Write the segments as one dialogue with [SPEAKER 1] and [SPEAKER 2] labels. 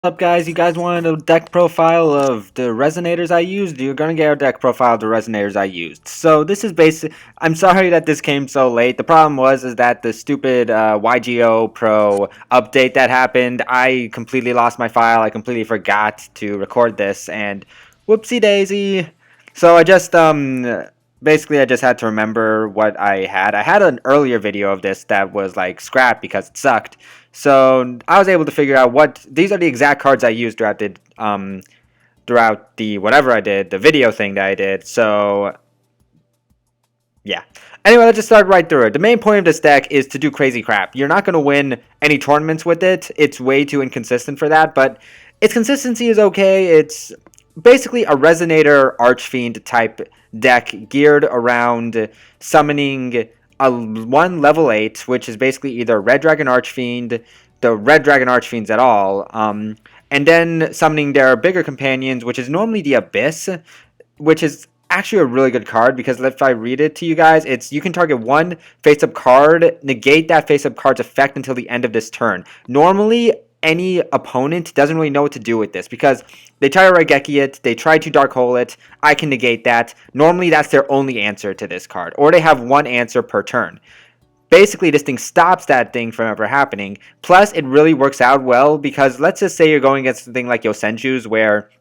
[SPEAKER 1] What's up, guys? You guys wanted a deck profile of the resonators I used? You're gonna get a deck profile of the resonators I used. So this is basic. I'm sorry that this came so late. The problem is that the stupid YGO Pro update that happened, I completely lost my file. I completely forgot to record this, and whoopsie daisy. So I just basically I just had to remember what I had. I had an earlier video of this that was like scrapped because it sucked. So I was able to figure out what these are the exact cards I used throughout the whatever I did, the video thing that I did. So yeah. Anyway, let's just start right through it. The main point of this deck is to do crazy crap. You're not going to win any tournaments with it. It's way too inconsistent for that, but its consistency is okay. It's basically a Resonator Archfiend type deck geared around summoning a one level 8, which is basically either Red Dragon Archfiend, the Red Dragon Archfiends at all, and then summoning their bigger companions, which is normally the Abyss, which is actually a really good card because if I read it to you guys, it's you can target one face-up card, negate that face-up card's effect until the end of this turn. Normally, any opponent doesn't really know what to do with this because they try to Raigeki it, they try to Dark Hole it, I can negate that. Normally, that's their only answer to this card, or they have one answer per turn. Basically, this thing stops that thing from ever happening. Plus, it really works out well because let's just say you're going against something like Yosenju's where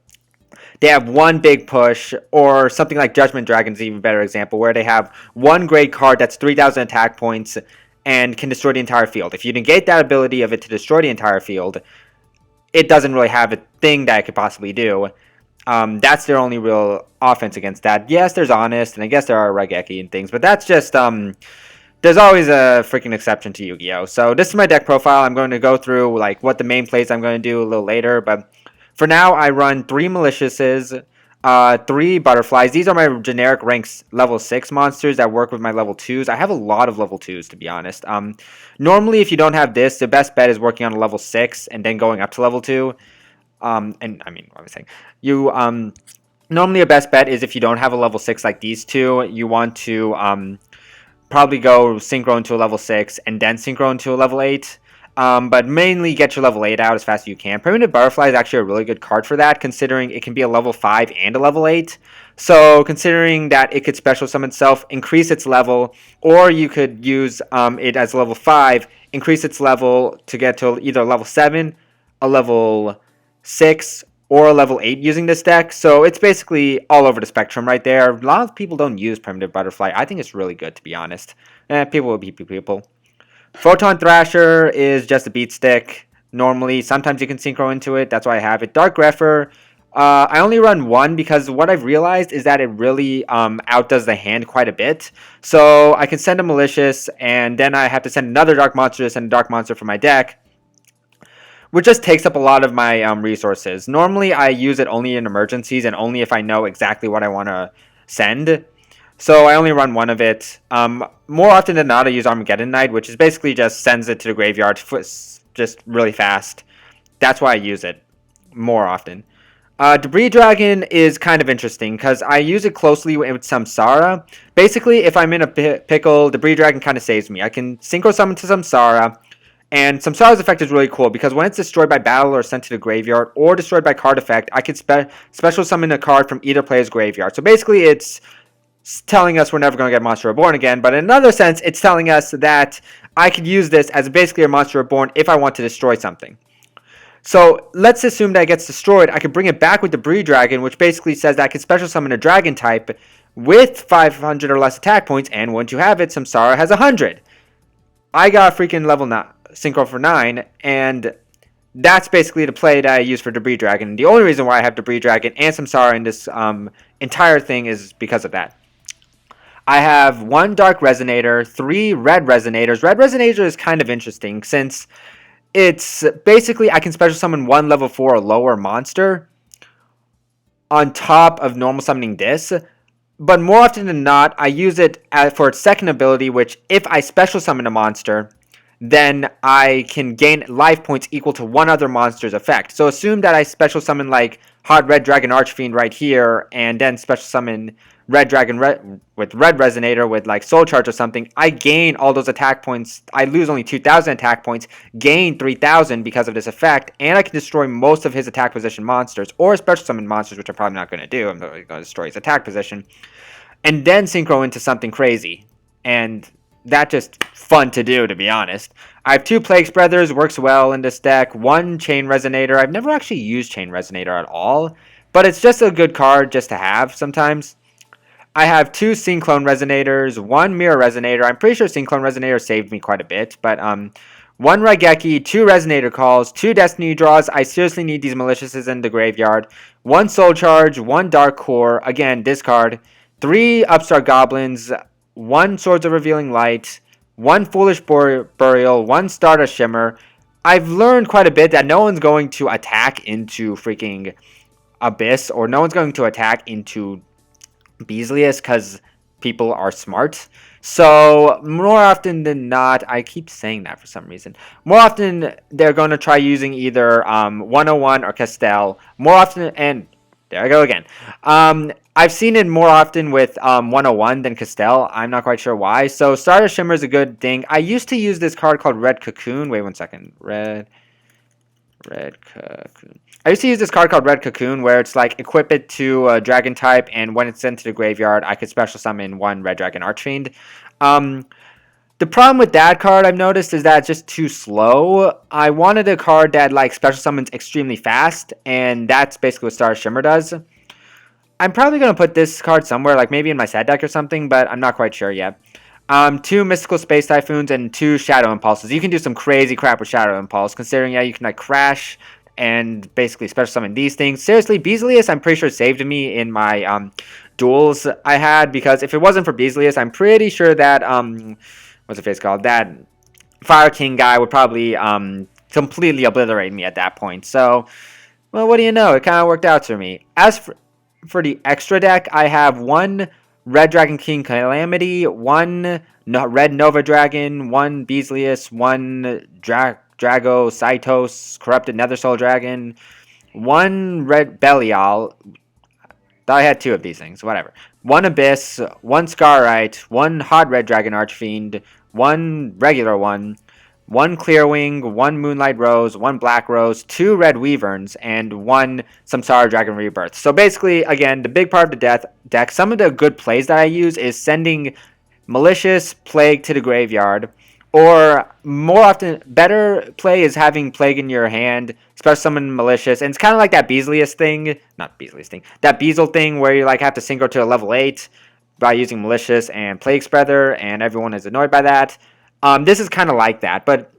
[SPEAKER 1] they have one big push, or something like Judgment Dragon's even better example, where they have one great card that's 3,000 attack points and can destroy the entire field. If you negate that ability of it to destroy the entire field, it doesn't really have a thing that it could possibly do. That's their only real offense against that. Yes, there's Honest, and I guess there are Raigeki and things, but that's just there's always a freaking exception to Yu-Gi-Oh! So this is my deck profile. I'm going to go through like what the main plays I'm going to do a little later, but for now I run 3 Maliciouses, 3 Butterflies. These are my generic ranks level 6 monsters that work with my level 2s. I have a lot of level 2s, to be honest. Normally, if you don't have this, the best bet is working on a level 6 and then going up to level 2. And I mean, what was I saying? Normally a best bet is if you don't have a level 6 like these two, you want to probably go synchro into a level 6 and then synchro into a level 8. But mainly get your level 8 out as fast as you can. Primitive Butterfly is actually a really good card for that, considering it can be a level 5 and a level 8. So considering that it could special summon itself, increase its level, or you could use it as level 5, increase its level to get to either level 7, a level 6, or a level 8 using this deck. So it's basically all over the spectrum right there. A lot of people don't use Primitive Butterfly. I think it's really good, to be honest. People will be people. Photon Thrasher is just a beat stick. Normally, sometimes you can synchro into it. That's why I have it. Dark Grepher, I only run one because what I've realized is that it really outdoes the hand quite a bit. So I can send a Malicious, and then I have to send another Dark Monster to send a Dark Monster for my deck, which just takes up a lot of my resources. Normally, I use it only in emergencies and only if I know exactly what I want to send. So I only run one of it. More often than not, I use Armageddon Knight, which is basically just sends it to the graveyard just really fast. That's why I use it more often. Debris Dragon is kind of interesting because I use it closely with Samsara. Basically, if I'm in a pickle, Debris Dragon kind of saves me. I can synchro summon to Samsara, and Samsara's effect is really cool because when it's destroyed by battle or sent to the graveyard or destroyed by card effect, I can special summon a card from either player's graveyard. So basically, it's telling us we're never going to get Monster Reborn again, but in another sense, it's telling us that I could use this as basically a Monster Reborn if I want to destroy something. So let's assume that it gets destroyed. I could bring it back with Debris Dragon, which basically says that I can special summon a dragon type with 500 or less attack points, and once you have it, Samsara has 100. I got a freaking level 9, synchro for 9, and that's basically the play that I use for Debris Dragon. The only reason why I have Debris Dragon and Samsara in this entire thing is because of that. I have 1 Dark Resonator, 3 Red Resonators. Red Resonator is kind of interesting since it's basically I can special summon 1 level 4 or lower monster on top of normal summoning this. But more often than not, I use it for its second ability, which if I special summon a monster, then I can gain life points equal to one other monster's effect. So assume that I special summon like Hot Red Dragon Archfiend right here, and then special summon Red Dragon with Red Resonator with like Soul Charge or something, I gain all those attack points. I lose only 2,000 attack points, gain 3,000 because of this effect, and I can destroy most of his attack position monsters, or special summon monsters, which I'm probably not going to do. I'm going to destroy his attack position, and then synchro into something crazy. And that's just fun to do, to be honest. I have 2 Plague Spreaders, works well in this deck. 1 Chain Resonator. I've never actually used Chain Resonator at all, but it's just a good card just to have sometimes. I have 2 Synclone Resonators, 1 Mirror Resonator. I'm pretty sure Synclone Resonator saved me quite a bit, but 1 Raigeki, 2 Resonator Calls, 2 Destiny Draws. I seriously need these Maliciouses in the graveyard. 1 Soul Charge, 1 Dark Core, again, discard. 3 Upstart Goblins, 1 Swords of Revealing Light, 1 Foolish Burial, 1 Stardust Shimmer. I've learned quite a bit that no one's going to attack into freaking Abyss, or no one's going to attack into Beaslius because people are smart. So more often than not, I keep saying that for some reason. More often they're going to try using either 101 or Castell. More often, and there I go again. I've seen it more often with 101 than Castell. I'm not quite sure why. So Stardust Shimmer is a good thing. I used to use this card called Red Cocoon. Wait one second. Red Cocoon. I used to use this card called Red Cocoon, where it's like equip it to a dragon type, and when it's sent to the graveyard, I could special summon 1 Red Dragon Archfiend. The problem with that card I've noticed is that it's just too slow. I wanted a card that like special summons extremely fast, and that's basically what Star Shimmer does. I'm probably going to put this card somewhere, like maybe in my set deck or something, but I'm not quite sure yet. 2 Mystical Space Typhoons and 2 Shadow Impulses. You can do some crazy crap with Shadow Impulse, considering, yeah, you can like crash and basically special summon these things. Seriously, Beaslius, I'm pretty sure saved me in my duels I had, because if it wasn't for Beaslius, I'm pretty sure that, what's the face called? That Fire King guy would probably completely obliterate me at that point. So, well, what do you know? It kind of worked out for me. As for the extra deck, I have 1 Red Dragon King Calamity, 1 Red Nova Dragon, 1 Beaslius, 1 Drago Saitos Corrupted Nether Soul Dragon, 1 Red Belial. I had 2 of these things, whatever. 1 Abyss, 1 Scarite, 1 Hot Red Dragon Archfiend, 1 regular one, 1 Clearwing, 1 Moonlight Rose, 1 Black Rose, 2 Red Weaverns, and 1 Samsara Dragon Rebirth. So basically, again, the big part of the deck, some of the good plays that I use is sending Malicious Plague to the graveyard, or more often, better play is having Plague in your hand, special summon Malicious, and it's kind of like that Beaslius thing, not Beaslius thing, that Beazle thing where you like have to synchro to a level 8 by using Malicious and Plague Spreader, and everyone is annoyed by that. This is kind of like that, but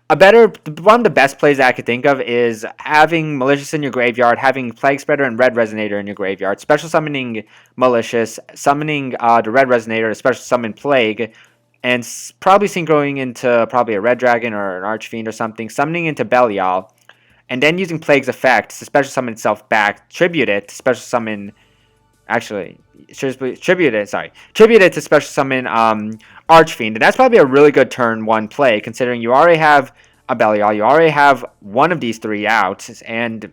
[SPEAKER 1] one of the best plays that I could think of is having Malicious in your graveyard, having Plague Spreader and Red Resonator in your graveyard, special summoning Malicious, summoning the Red Resonator to special summon Plague, and probably synchroing into probably a Red Dragon or an Archfiend or something, summoning into Belial, and then using Plague's effect to special summon itself back, tribute it to special summon, actually, tribute it to special summon Archfiend, and that's probably a really good turn 1 play, considering you already have a Belial, you already have one of these 3 out, and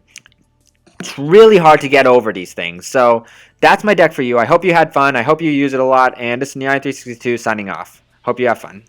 [SPEAKER 1] it's really hard to get over these things. So that's my deck for you. I hope you had fun. I hope you use it a lot, and this is Neon362 signing off. Hope you have fun.